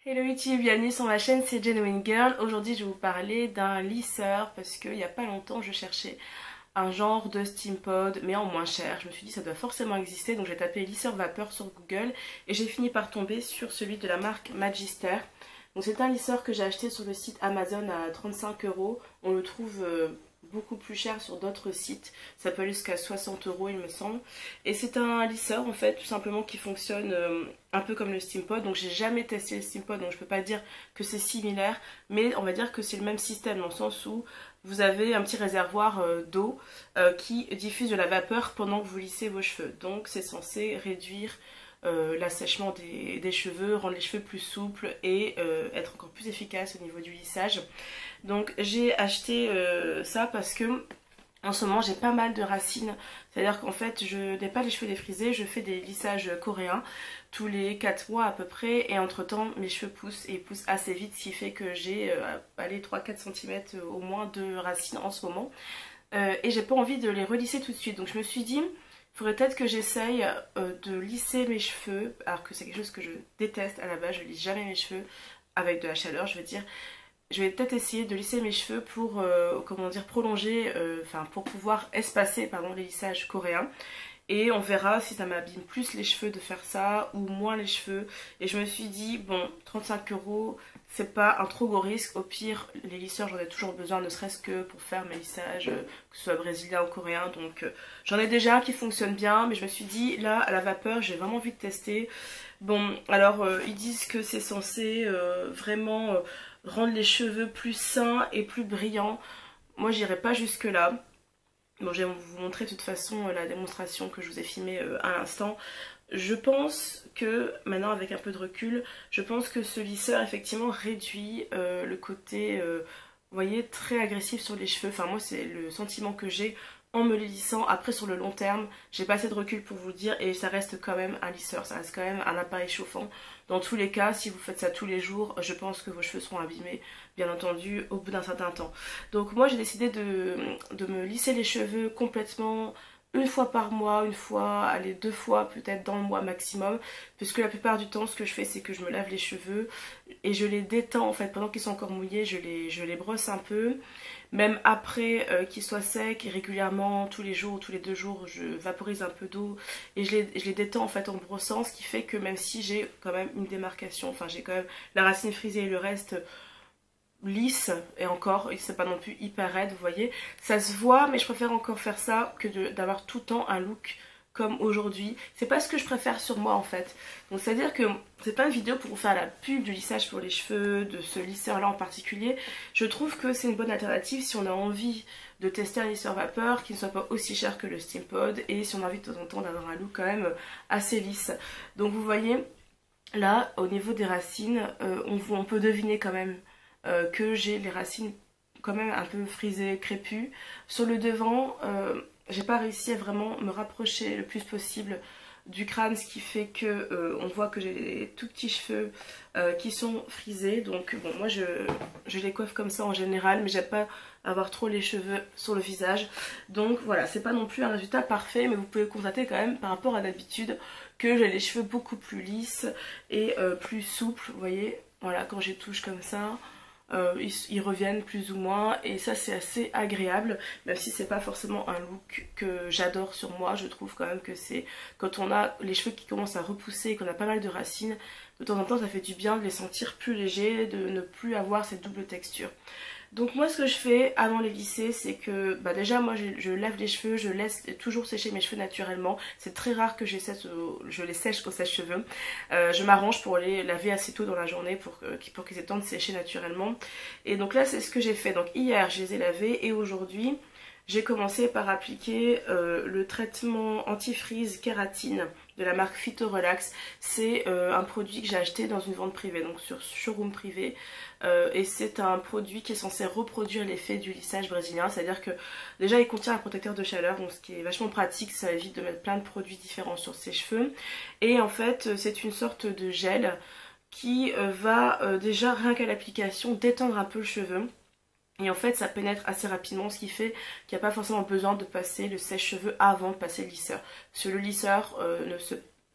Hello YouTube, bienvenue sur ma chaîne, c'est Genuine Girl. Aujourd'hui je vais vous parler d'un lisseur parce qu'il n'y a pas longtemps je cherchais un genre de steam pod mais en moins cher. Je me suis dit ça doit forcément exister, donc j'ai tapé lisseur vapeur sur Google et j'ai fini par tomber sur celui de la marque Magister. Donc c'est un lisseur que j'ai acheté sur le site Amazon à 35 €. On le trouve beaucoup plus cher sur d'autres sites, ça peut aller jusqu'à 60 € il me semble. Et c'est un lisseur en fait tout simplement qui fonctionne un peu comme le Steampod. Donc j'ai jamais testé le Steampod, donc je peux pas dire que c'est similaire, mais on va dire que c'est le même système dans le sens où vous avez un petit réservoir d'eau qui diffuse de la vapeur pendant que vous lissez vos cheveux. Donc c'est censé réduire l'assèchement des cheveux, rendre les cheveux plus souples et être encore plus efficace au niveau du lissage. Donc j'ai acheté ça parce que en ce moment j'ai pas mal de racines, c'est à dire qu'en fait je n'ai pas les cheveux défrisés, je fais des lissages coréens tous les 4 mois à peu près et entre temps mes cheveux poussent et ils poussent assez vite, ce qui fait que j'ai 3-4 cm au moins de racines en ce moment et j'ai pas envie de les relisser tout de suite. Donc je me suis dit il faudrait peut-être que j'essaye de lisser mes cheveux, alors que c'est quelque chose que je déteste à la base, je lisse jamais mes cheveux avec de la chaleur, je veux dire. Je vais peut-être essayer de lisser mes cheveux pour comment dire, prolonger, pour pouvoir espacer pardon, les lissages coréens. Et on verra si ça m'abîme plus les cheveux de faire ça ou moins les cheveux. Et je me suis dit, bon, 35 € c'est pas un trop gros risque. Au pire, les lisseurs j'en ai toujours besoin, ne serait-ce que pour faire mes lissages, que ce soit brésilien ou coréen. Donc j'en ai déjà un qui fonctionne bien, mais je me suis dit, là, à la vapeur, j'ai vraiment envie de tester. Bon, alors ils disent que c'est censé vraiment rendre les cheveux plus sains et plus brillants. Moi, j'irai pas jusque là. Bon, je vais vous montrer de toute façon la démonstration que je vous ai filmée à l'instant. Je pense que, maintenant avec un peu de recul, je pense que ce lisseur effectivement réduit le côté, vous voyez, très agressif sur les cheveux. Enfin moi c'est le sentiment que j'ai en me les lissant. Après sur le long terme, j'ai pas assez de recul pour vous le dire et ça reste quand même un lisseur, ça reste quand même un appareil chauffant. Dans tous les cas, si vous faites ça tous les jours, je pense que vos cheveux seront abîmés, bien entendu, au bout d'un certain temps. Donc moi j'ai décidé de me lisser les cheveux complètement une fois par mois, une fois, allez 2 fois peut-être dans le mois maximum, puisque la plupart du temps ce que je fais c'est que je me lave les cheveux et je les détends en fait pendant qu'ils sont encore mouillés, je les brosse un peu, même après qu'ils soient secs et régulièrement tous les jours ou tous les 2 jours je vaporise un peu d'eau et je les détends en fait en brossant, ce qui fait que même si j'ai quand même une démarcation, enfin j'ai quand même la racine frisée et le reste lisse et encore c'est pas non plus hyper raide, vous voyez, ça se voit, mais je préfère encore faire ça que d'avoir tout le temps un look comme aujourd'hui. C'est pas ce que je préfère sur moi en fait. Donc c'est à dire que c'est pas une vidéo pour vous faire la pub du lissage pour les cheveux, de ce lisseur là en particulier. Je trouve que c'est une bonne alternative si on a envie de tester un lisseur vapeur qui ne soit pas aussi cher que le Steampod et si on a envie de temps en temps d'avoir un look quand même assez lisse. Donc vous voyez là au niveau des racines on peut deviner quand même que j'ai les racines quand même un peu frisées, crépues. Sur le devant, j'ai pas réussi à vraiment me rapprocher le plus possible du crâne, ce qui fait que on voit que j'ai des tout petits cheveux qui sont frisés. Donc bon, moi je les coiffe comme ça en général, mais j'aime pas avoir trop les cheveux sur le visage. Donc voilà, c'est pas non plus un résultat parfait, mais vous pouvez constater quand même par rapport à d'habitude que j'ai les cheveux beaucoup plus lisses et plus souples, vous voyez. Voilà, quand je les touche comme ça, ils reviennent plus ou moins et ça c'est assez agréable, même si c'est pas forcément un look que j'adore sur moi. Je trouve quand même que c'est quand on a les cheveux qui commencent à repousser et qu'on a pas mal de racines, de temps en temps ça fait du bien de les sentir plus légers, de ne plus avoir cette double texture. Donc moi ce que je fais avant les lisser, c'est que déjà moi je lave les cheveux, je laisse toujours sécher mes cheveux naturellement. C'est très rare que je les sèche au sèche-cheveux. Je m'arrange pour les laver assez tôt dans la journée pour qu'ils aient le temps de sécher naturellement. Et donc là c'est ce que j'ai fait. Donc hier je les ai lavés et aujourd'hui j'ai commencé par appliquer le traitement anti-frizz kératine de la marque Phyto Relax. C'est un produit que j'ai acheté dans une vente privée, donc sur showroom privé. Et c'est un produit qui est censé reproduire l'effet du lissage brésilien. C'est-à-dire que déjà il contient un protecteur de chaleur, donc ce qui est vachement pratique, ça évite de mettre plein de produits différents sur ses cheveux. Et en fait c'est une sorte de gel qui va déjà rien qu'à l'application détendre un peu le cheveu. Et en fait ça pénètre assez rapidement, ce qui fait qu'il n'y a pas forcément besoin de passer le sèche-cheveux avant de passer le lisseur. Parce que le lisseur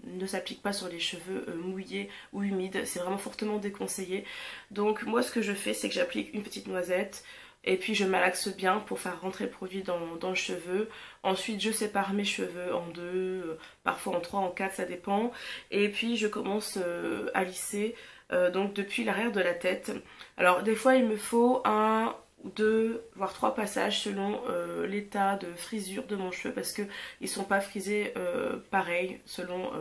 ne s'applique pas sur les cheveux mouillés ou humides, c'est vraiment fortement déconseillé. Donc moi ce que je fais, c'est que j'applique une petite noisette et puis je malaxe bien pour faire rentrer le produit dans le cheveu. Ensuite je sépare mes cheveux en deux, parfois en trois, en quatre, ça dépend. Et puis je commence à lisser donc depuis l'arrière de la tête. Alors des fois il me faut un, deux, voire trois passages selon l'état de frisure de mon cheveu, parce que ils sont pas frisés pareil selon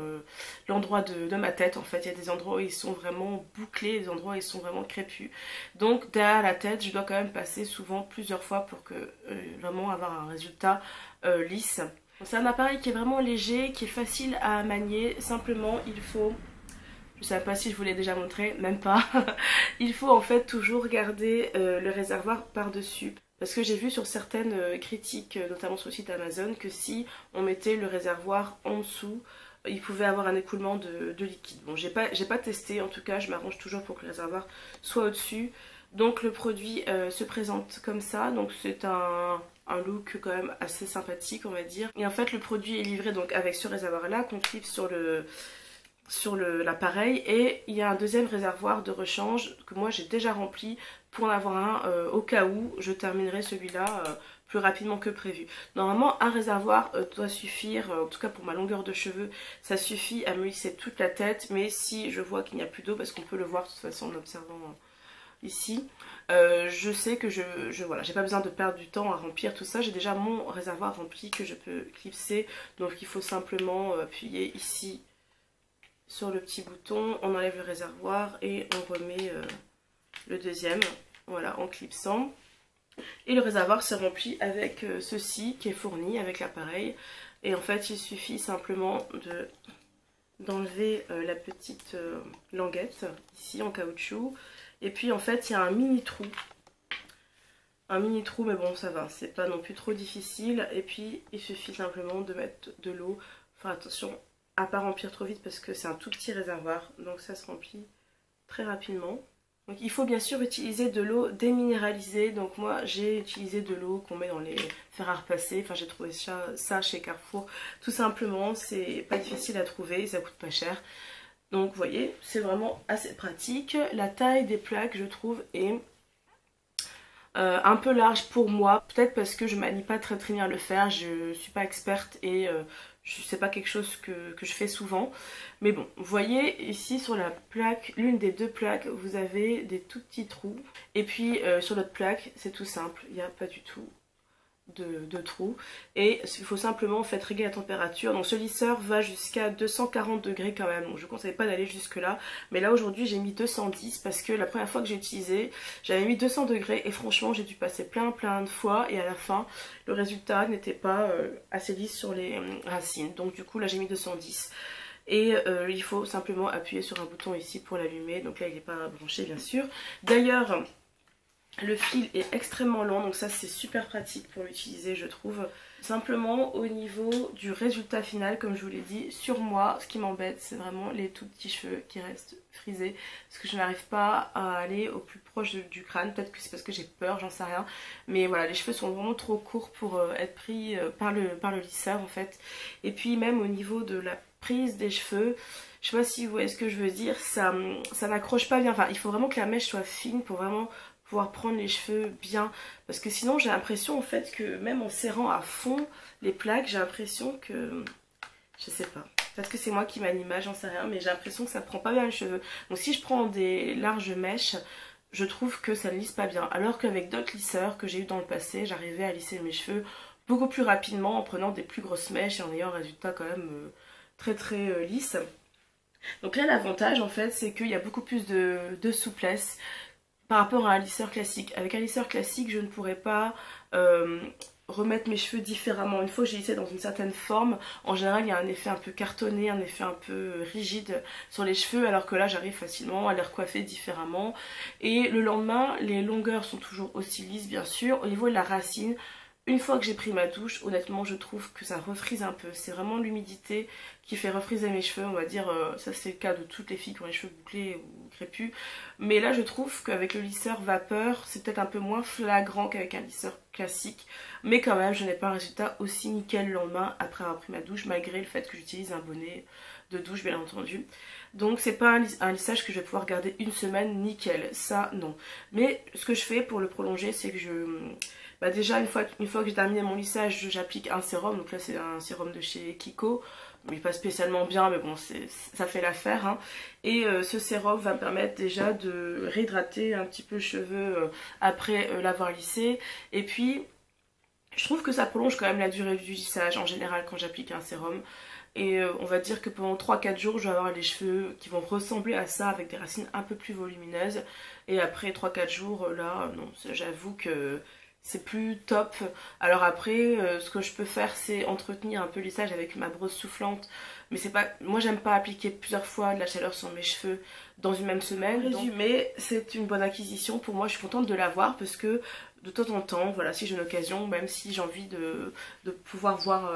l'endroit de ma tête. En fait il y a des endroits où ils sont vraiment bouclés, des endroits où ils sont vraiment crépus. Donc derrière la tête je dois quand même passer souvent plusieurs fois pour que vraiment avoir un résultat lisse. C'est un appareil qui est vraiment léger, qui est facile à manier. Simplement il faut, je ne sais pas si je vous l'ai déjà montré, même pas. Il faut en fait toujours garder le réservoir par-dessus. Parce que j'ai vu sur certaines critiques, notamment sur le site Amazon, que si on mettait le réservoir en dessous, il pouvait avoir un écoulement de liquide. Bon, j'ai pas testé, en tout cas je m'arrange toujours pour que le réservoir soit au-dessus. Donc le produit se présente comme ça, donc c'est un look quand même assez sympathique on va dire. Et en fait le produit est livré donc avec ce réservoir là qu'on clip sur l'appareil, et il y a un deuxième réservoir de rechange que moi j'ai déjà rempli pour en avoir un au cas où je terminerai celui-là plus rapidement que prévu. Normalement un réservoir doit suffire, en tout cas pour ma longueur de cheveux, ça suffit à me lisser toute la tête, mais si je vois qu'il n'y a plus d'eau, parce qu'on peut le voir de toute façon en observant ici, je sais que voilà, j'ai pas besoin de perdre du temps à remplir tout ça, j'ai déjà mon réservoir rempli que je peux clipser, donc il faut simplement appuyer ici sur le petit bouton, on enlève le réservoir et on remet le deuxième, voilà, en clipsant. Et le réservoir se remplit avec ceci qui est fourni avec l'appareil. Et en fait il suffit simplement d'enlever la petite languette ici en caoutchouc. Et puis en fait il y a un mini trou. Un mini trou, mais bon ça va, c'est pas non plus trop difficile. Et puis il suffit simplement de mettre de l'eau. Enfin attention à pas remplir trop vite parce que c'est un tout petit réservoir, donc ça se remplit très rapidement. Donc il faut bien sûr utiliser de l'eau déminéralisée. Donc moi j'ai utilisé de l'eau qu'on met dans les fers à repasser. Enfin j'ai trouvé ça chez Carrefour. Tout simplement, c'est pas difficile à trouver, ça coûte pas cher. Donc vous voyez, c'est vraiment assez pratique. La taille des plaques je trouve est un peu large pour moi. Peut-être parce que je manie pas très bien le fer, je suis pas experte et c'est pas quelque chose que je fais souvent. Mais bon, vous voyez ici sur la plaque, l'une des deux plaques, vous avez des tout petits trous. Et puis sur l'autre plaque, c'est tout simple, il n'y a pas du tout de trous. Et il faut simplement en fait régler la température. Donc ce lisseur va jusqu'à 240 degrés quand même. Donc je ne conseille pas d'aller jusque là. Mais là aujourd'hui j'ai mis 210 parce que la première fois que j'ai utilisé, j'avais mis 200 degrés et franchement j'ai dû passer plein de fois. Et à la fin, le résultat n'était pas assez lisse sur les racines. Donc du coup là j'ai mis 210. Et il faut simplement appuyer sur un bouton ici pour l'allumer. Donc là il n'est pas branché bien sûr. D'ailleurs, le fil est extrêmement long, donc ça c'est super pratique pour l'utiliser je trouve. Simplement au niveau du résultat final, comme je vous l'ai dit, sur moi ce qui m'embête c'est vraiment les tout petits cheveux qui restent frisés. Parce que je n'arrive pas à aller au plus proche du crâne, peut-être que c'est parce que j'ai peur, j'en sais rien. Mais voilà, les cheveux sont vraiment trop courts pour être pris par le lisseur en fait. Et puis même au niveau de la prise des cheveux, je sais pas si vous voyez ce que je veux dire, ça n'accroche pas bien. Enfin il faut vraiment que la mèche soit fine pour vraiment pouvoir prendre les cheveux bien, parce que sinon j'ai l'impression en fait que même en serrant à fond les plaques, j'ai l'impression que, je sais pas, peut-être que c'est moi qui m'anime, j'en sais rien, mais j'ai l'impression que ça prend pas bien les cheveux. Donc si je prends des larges mèches, je trouve que ça ne lisse pas bien, alors qu'avec d'autres lisseurs que j'ai eu dans le passé, j'arrivais à lisser mes cheveux beaucoup plus rapidement en prenant des plus grosses mèches et en ayant un résultat quand même très lisse. Donc là l'avantage en fait c'est qu'il y a beaucoup plus de souplesse par rapport à un lisseur classique. Avec un lisseur classique, je ne pourrais pas remettre mes cheveux différemment. Une fois que j'ai lissé dans une certaine forme, en général, il y a un effet un peu cartonné, un effet un peu rigide sur les cheveux, alors que là, j'arrive facilement à les recoiffer différemment. Et le lendemain, les longueurs sont toujours aussi lisses, bien sûr. Au niveau de la racine, une fois que j'ai pris ma douche, honnêtement, je trouve que ça refrise un peu. C'est vraiment l'humidité qui fait refriser mes cheveux, on va dire. Ça, c'est le cas de toutes les filles qui ont les cheveux bouclés ou crépus. Mais là, je trouve qu'avec le lisseur vapeur, c'est peut-être un peu moins flagrant qu'avec un lisseur classique. Mais quand même, je n'ai pas un résultat aussi nickel le lendemain après avoir pris ma douche, malgré le fait que j'utilise un bonnet de douche bien entendu. Donc c'est pas un lissage que je vais pouvoir garder une semaine nickel, ça non. Mais ce que je fais pour le prolonger, c'est que déjà une fois que j'ai terminé mon lissage, j'applique un sérum. Donc là c'est un sérum de chez Kiko, mais pas spécialement bien, mais bon ça fait l'affaire, hein. Et ce sérum va me permettre déjà de réhydrater un petit peu le cheveu après l'avoir lissé. Et puis je trouve que ça prolonge quand même la durée du lissage en général quand j'applique un sérum. Et on va dire que pendant 3-4 jours, je vais avoir les cheveux qui vont ressembler à ça avec des racines un peu plus volumineuses. Et après 3-4 jours, là, non, j'avoue que c'est plus top. Alors après, ce que je peux faire, c'est entretenir un peu le lissage avec ma brosse soufflante. Mais c'est pas, moi j'aime pas appliquer plusieurs fois de la chaleur sur mes cheveux dans une même semaine. Résumé, c'est une bonne acquisition pour moi, je suis contente de l'avoir parce que de temps en temps, voilà, si j'ai une occasion, même si j'ai envie de pouvoir voir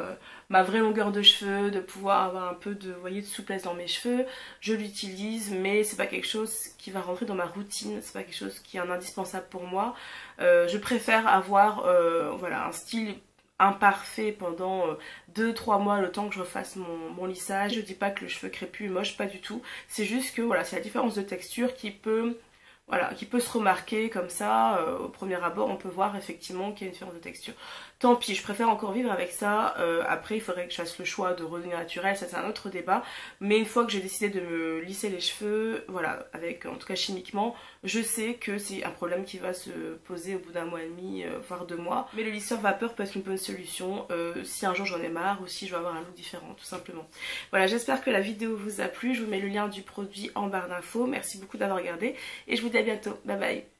ma vraie longueur de cheveux, de pouvoir avoir un peu de, vous voyez, de souplesse dans mes cheveux, je l'utilise, mais c'est pas quelque chose qui va rentrer dans ma routine, c'est pas quelque chose qui est un indispensable pour moi. Je préfère avoir voilà, un style imparfait pendant 2-3 mois le temps que je refasse mon lissage. Je dis pas que le cheveu crépus est moche, pas du tout, c'est juste que voilà, c'est la différence de texture qui peut... Voilà, qui peut se remarquer comme ça, au premier abord on peut voir effectivement qu'il y a une différence de texture. Tant pis, je préfère encore vivre avec ça, après il faudrait que je fasse le choix de redevenir naturel, ça c'est un autre débat. Mais une fois que j'ai décidé de me lisser les cheveux, voilà, avec en tout cas chimiquement, je sais que c'est un problème qui va se poser au bout d'un mois et demi, voire 2 mois. Mais le lisseur vapeur peut être une bonne solution, si un jour j'en ai marre ou si je veux avoir un look différent tout simplement. Voilà, j'espère que la vidéo vous a plu, je vous mets le lien du produit en barre d'infos, merci beaucoup d'avoir regardé et je vous dis à bientôt, bye bye.